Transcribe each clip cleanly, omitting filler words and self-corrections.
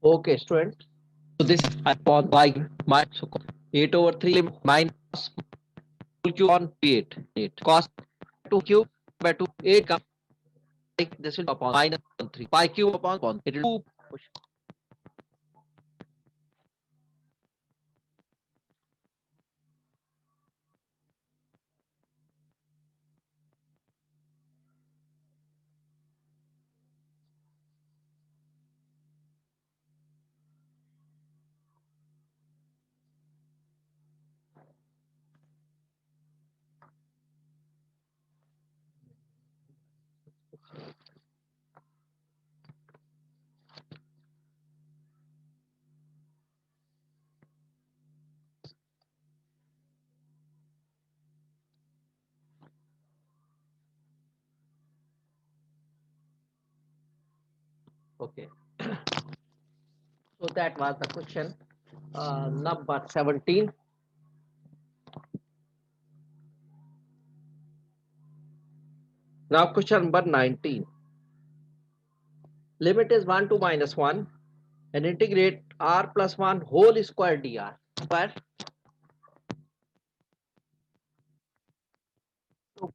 Okay, student. So this upon by my so 8 over 3 minus whole cube on 8 cos 2 cube by 2 8 comes like this will upon minus 3 pi cube upon it will 2. Okay, so that was the question number 17. Now question number 19. Limit is 1 to minus 1 and integrate r plus 1 whole square dr square. So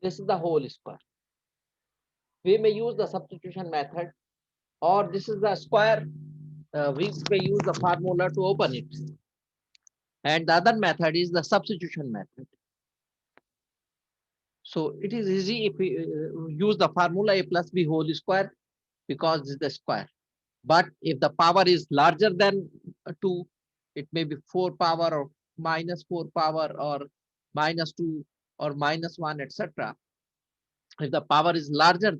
this is the whole square. We may use the substitution method, or this is the square. We may use the formula to open it. And the other method is the substitution method. So it is easy if we use the formula a plus b whole square because it's the square. But if the power is larger than 2, it may be 4 power or minus 4 power or minus 2 or minus 1, etc. If the power is larger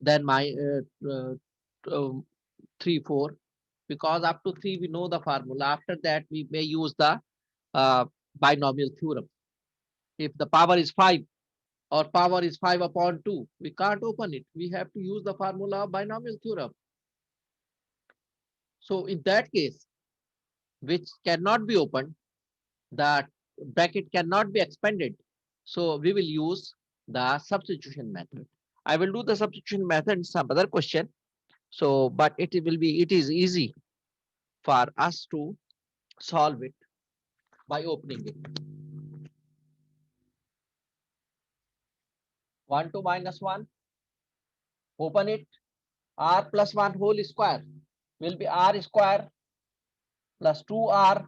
than my 3, 4, because up to 3 we know the formula. After that, we may use the binomial theorem. If the power is 5 or power is 5 upon 2, we can't open it. We have to use the formula of binomial theorem. So in that case, which cannot be opened, the bracket cannot be expanded. So we will use the substitution method. I will do the substitution method in some other question. So, but it is easy for us to solve it by opening it. 1 to minus 1, open it. R plus 1 whole square will be r square plus 2r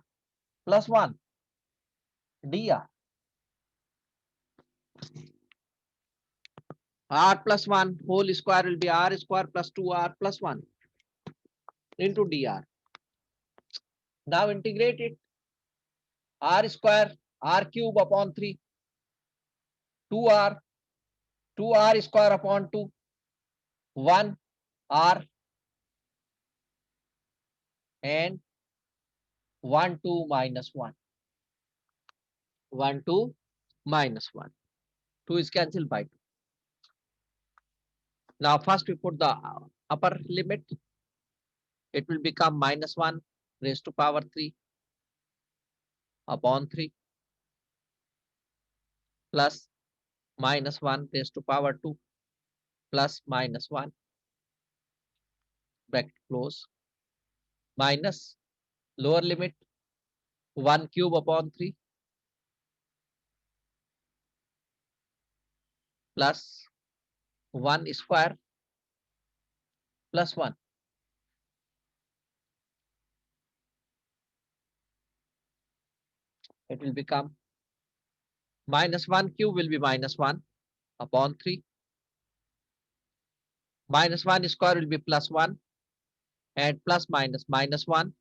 plus 1 dr. R plus 1 whole square will be r square plus 2r plus 1 into dr. Now integrate it. R square r cube upon 3, 2r, 2r square upon 2, 1 r and 1 2 minus 1. 1 2 minus 1. 2 is cancelled by 2. Now first we put the upper limit. It will become minus 1 raised to power 3 upon 3 plus minus 1 raised to power 2 plus minus 1 bracket close minus lower limit 1 cube upon 3 plus 1 square plus 1. It will become minus 1 cube will be minus 1 upon 3. Minus 1 square will be plus 1 and plus minus minus 1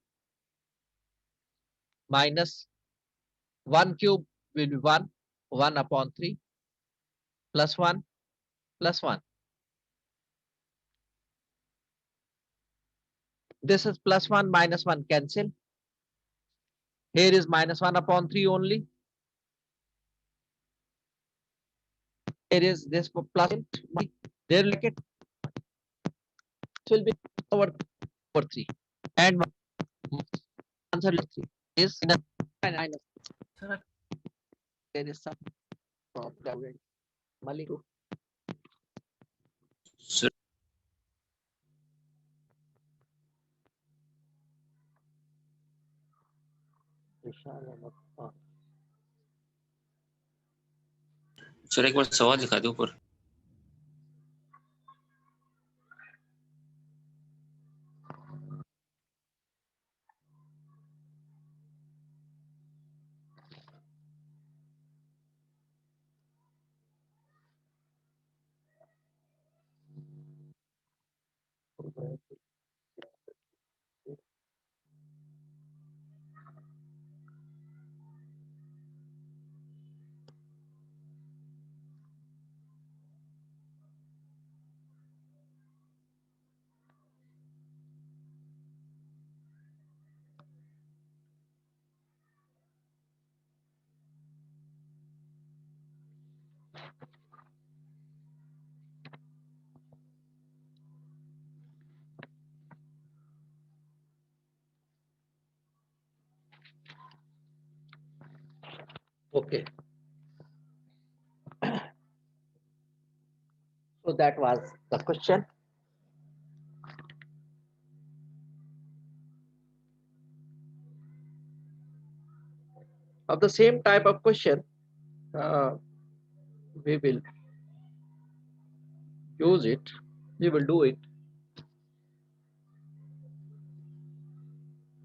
minus 1 cube will be 1, 1 upon 3 plus 1 plus 1. This is plus 1 minus 1 cancel. Here is minus 1 upon 3 only. Here is this plus there it will be over 3 and answer is minus. There is some problem. Malik. Sir, sir एक बार सवाल दिखा दो ऊपर. Okay. So that was the question. Of the same type of question, we will use it. We will do it.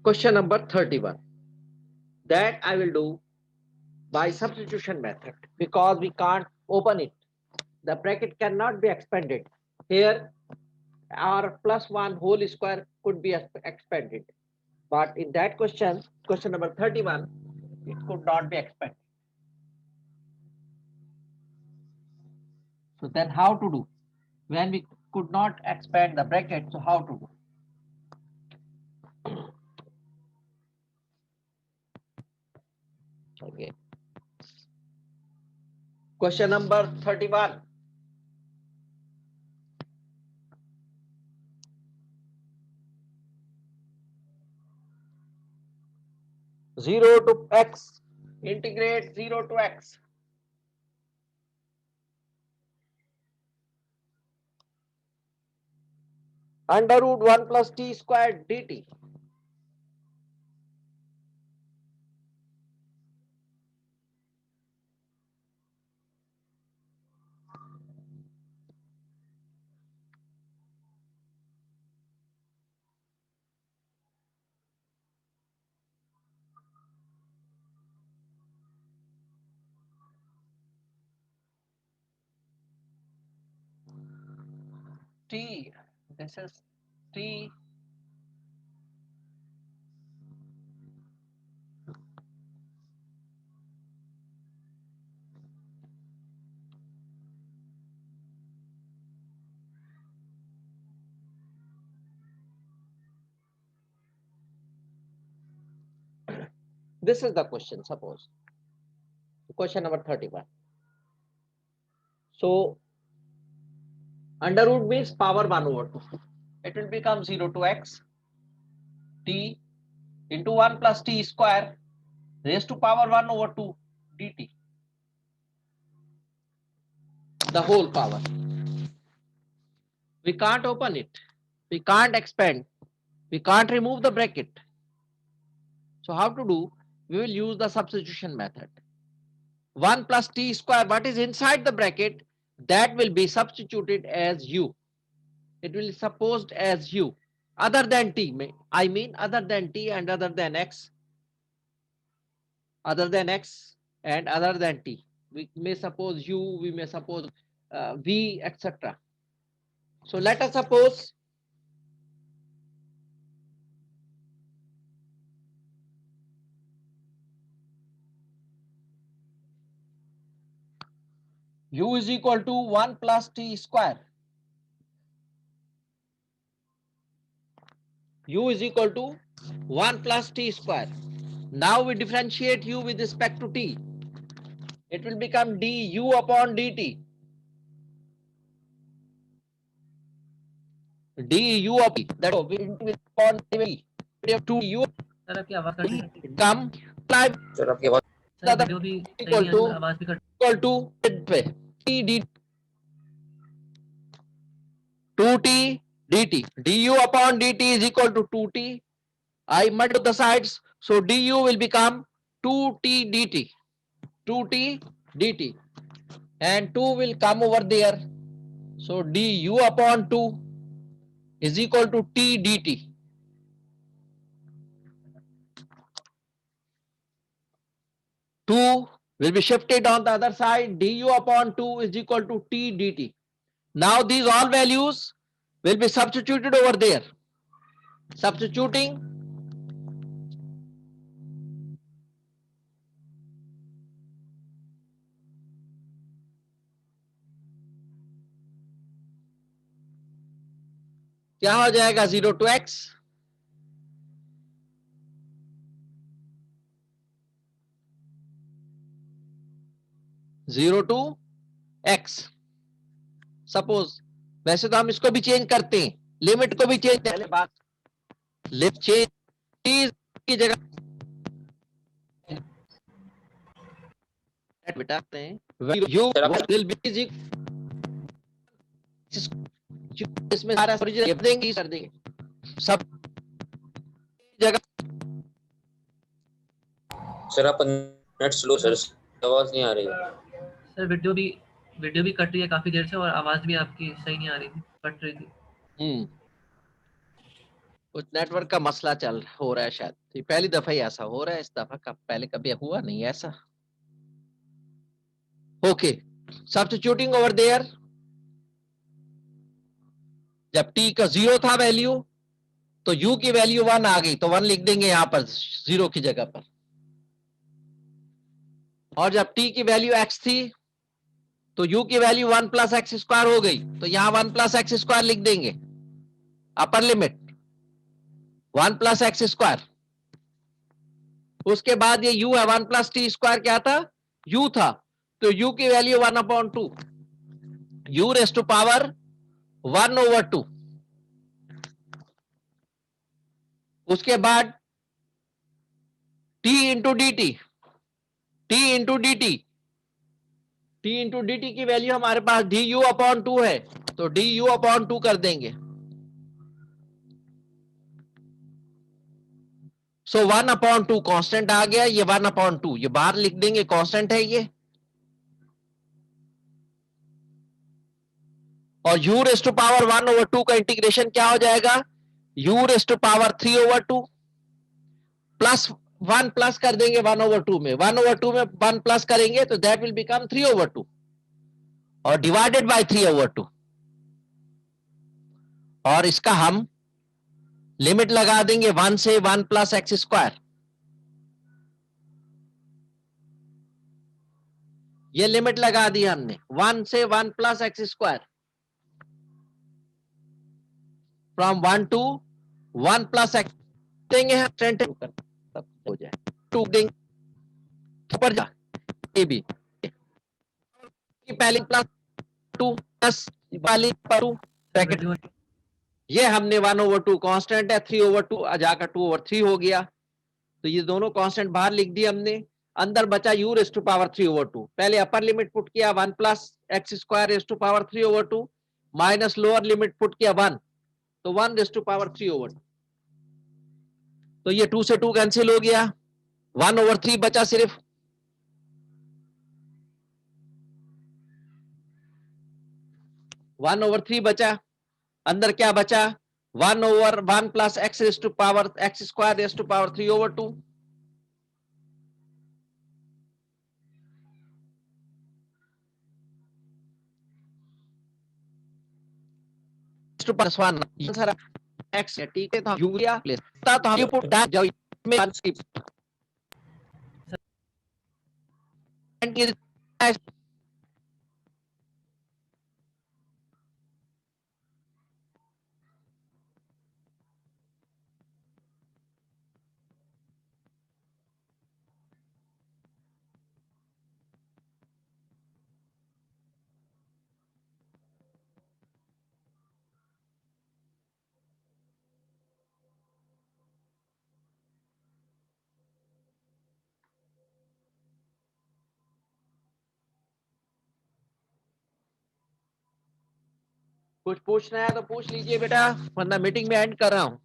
Question number 31. That I will do by substitution method because we can't open it. The bracket cannot be expanded. Here, r plus 1 whole square could be expanded. But in that question, question number 31, it could not be expanded. So then how to do? When we could not expand the bracket, so how to do? Okay. Question number 31. Zero to x, integrate 0 to x. Under root 1 plus t squared dt. T, this is t. This is the question, suppose. Question number 31. So, under root means power 1 over 2. It will become 0 to x, t into 1 plus t square raised to power 1 over 2 dt. The whole power. We can't open it. We can't expand. We can't remove the bracket. So how to do? We will use the substitution method. 1 plus t square, what is inside the bracket, that will be substituted as u. It will be supposed as u. Other than t, I mean other than t and other than x. Other than x and other than t. We may suppose u, we may suppose v, etc. So let us suppose u is equal to 1 plus t square. U is equal to 1 plus t square. Now we differentiate u with respect to t. It will become du upon dt. Du upon that upon t. We have 2 u come sir आपकी आवाज sir video भी सही नहीं आ रही, आवाज भी cut equal to पे T D 2t dt du upon dt is equal to 2t. I multiply the sides, so du will become 2t dt, 2t dt, and 2 will come over there, so du upon 2 is equal to t dt. Two will be shifted on the other side, du upon 2 is equal to t dt. Now these all values will be substituted over there. Substituting, क्या हो जाएगा 0 to x, zero to x. Suppose वैसे तो हम इसको भी change करते हैं, लिमिट को भी चेंज, पहले बात लिमिट चेंज की जगह बिठाते हैं यू विल बी, इसमें सारा ओरिजिनल देंगे, कर देंगे सब जगह. सर आप नेट स्लो सर, आवाज नहीं आ रही है. सर वीडियो भी कट रही है काफी देर से और आवाज भी आपकी सही नहीं आ रही थी, कट रही थी. कुछ नेटवर्क का मसला हो रहा है शायद. ये पहली दफा ही ऐसा हो रहा है, इस दफा का पहले कभी हुआ नहीं ऐसा. ओके, सब्स्टिट्यूटिंग ओवर देयर, जब t का 0 था वैल्यू, तो u की वैल्यू 1 आ गई, तो 1 लिख देंगे यहां पर 0 की जगह पर. और जब t की वैल्यू x थी, तो u की वैल्यू 1 प्लस एक्स स्क्वायर हो गई, तो यहां 1 प्लस एक्स स्क्वायर लिख देंगे. Upper limit 1 plus x square. उसके बाद ये u है, 1 प्लस टी स्क्वायर क्या था, u था, तो u की value 1/2, u raise to power 1/2. उसके बाद t into d t, t into d t, t into d t की वैल्यू हमारे पास du/2 है, तो du/2 कर देंगे. सो 1/2 कांस्टेंट आ गया, ये 1/2 ये बाहर लिख देंगे, कांस्टेंट है ये. और u रेस टू पावर 1/2 का इंटीग्रेशन क्या हो जाएगा, u raise to power 3/2 plus 1 plus कर देंगे 1/2 में, 1/2 में 1 प्लस करेंगे तो दैट विल बिकम 3/2 और डिवाइडेड बाय 3/2. और इसका हम लिमिट लगा देंगे 1 से 1 प्लस एक्स स्क्वायर. ये लिमिट लगा दी हमने 1 से 1 plus x square, from 1 to 1 plus x देंगे हम, तब हो जाए 2 देंगे ऊपर जा, ये भी पहले प्लस 2 प्लस पहले 2 ब्रैकेट, ये हमने 1/2 कांस्टेंट है, 3/2 जाकर 2/3 हो गया, तो ये दोनों कांस्टेंट बाहर लिख दिए हमने. अंदर बचा u रेस टू पावर 3/2. पहले अपर लिमिट पुट किया 1 plus x square raise to power 3/2 minus lower limit put किया 1, तो 1 रेस टू पावर 3/2. तो ये 2 से 2 कैंसिल हो गया, 1/3 बचा सिर्फ. वन ओवर 3 बचा, अंदर क्या बचा 1/1 plus x raise to power x square raise to power 3/2. Two plus 1 answer x है, ठीक है, तो यू लिया प्लेस तो हम पुट दैट जाओ में कुछ पूछना है तो पूछ लीजिए बेटा, वरना मीटिंग में एंड कर रहा हूं।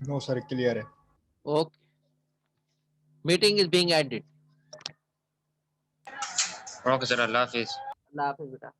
नो सर, क्लियर है। Okay, meeting is being ended. Okay sir, अल्लाह हाफिज। अल्लाह हाफिज बेटा।